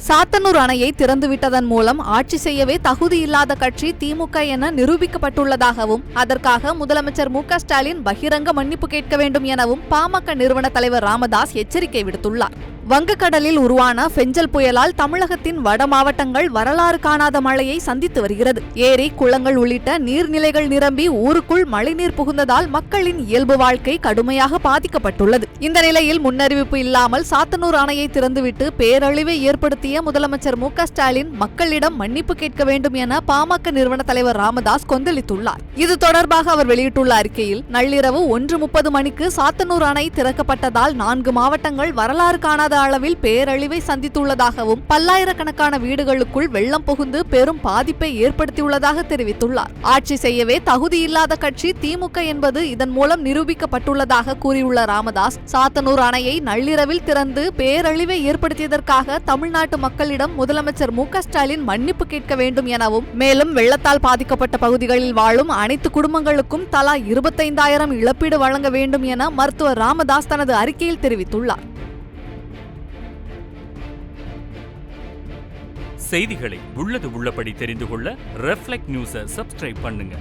சாத்தனூர் அணையை திறந்துவிட்டதன் மூலம் ஆட்சி செய்யவே தகுதியில்லாத கட்சி திமுக என நிரூபிக்கப்பட்டுள்ளதாகவும் அதற்காக முதலமைச்சர் மு.க.ஸ்டாலின் பகிரங்க மன்னிப்பு கேட்க வேண்டும் எனவும் பாமக நிறுவன தலைவர் ராமதாஸ் எச்சரிக்கை விடுத்துள்ளார். வங்கக்கடலில் உருவான பெஞ்சல் புயலால் தமிழகத்தின் வட மாவட்டங்கள் வரலாறு காணாத மழையை சந்தித்து வருகிறது. ஏரி, குளங்கள் உள்ளிட்ட நீர்நிலைகள் நிரம்பி ஊருக்குள் மழைநீர் புகுந்ததால் மக்களின் இயல்பு வாழ்க்கை கடுமையாக பாதிக்கப்பட்டுள்ளது. இந்த நிலையில் முன்னறிவிப்பு இல்லாமல் சாத்தனூர் அணையை திறந்துவிட்டு பேரழிவை ஏற்படுத்திய முதலமைச்சர் மு.க.ஸ்டாலின் மக்களிடம் மன்னிப்பு கேட்க வேண்டும் என பாமக நிறுவன தலைவர் ராமதாஸ் கொந்தளித்துள்ளார். இது தொடர்பாக அவர் வெளியிட்டுள்ள அறிக்கையில், நள்ளிரவு 1:30 மணிக்கு சாத்தனூர் அணை திறக்கப்பட்டதால் 4 மாவட்டங்கள் வரலாறு காணாத அளவில் பேரழிவை சந்தித்துள்ளதாகவும் பல்லாயிரக்கணக்கான வீடுகளுக்குள் வெள்ளம் புகுந்து பெரும் பாதிப்பை ஏற்படுத்தியுள்ளதாக தெரிவித்துள்ளார். ஆட்சி செய்யவே தகுதியில்லாத கட்சி திமுக என்பது இதன் மூலம் நிரூபிக்கப்பட்டுள்ளதாக கூறியுள்ள ராமதாஸ், சாத்தனூர் அணையை நள்ளிரவில் திறந்து பேரழிவை ஏற்படுத்தியதற்காக தமிழ்நாட்டு மக்களிடம் முதலமைச்சர் மு.க.ஸ்டாலின் மன்னிப்பு கேட்க வேண்டும் எனவும், மேலும் வெள்ளத்தால் பாதிக்கப்பட்ட பகுதிகளில் வாழும் அனைத்து குடும்பங்களுக்கும் தலா 25,000 இழப்பீடு வழங்க வேண்டும் என மருத்துவர் ராமதாஸ் தனது அறிக்கையில் தெரிவித்துள்ளார். செய்திகளை உள்ளது உள்ளபடி தெரிந்து கொள்ள ரெஃப்ளெக்ட் நியூஸை சப்ஸ்கிரைப் பண்ணுங்க.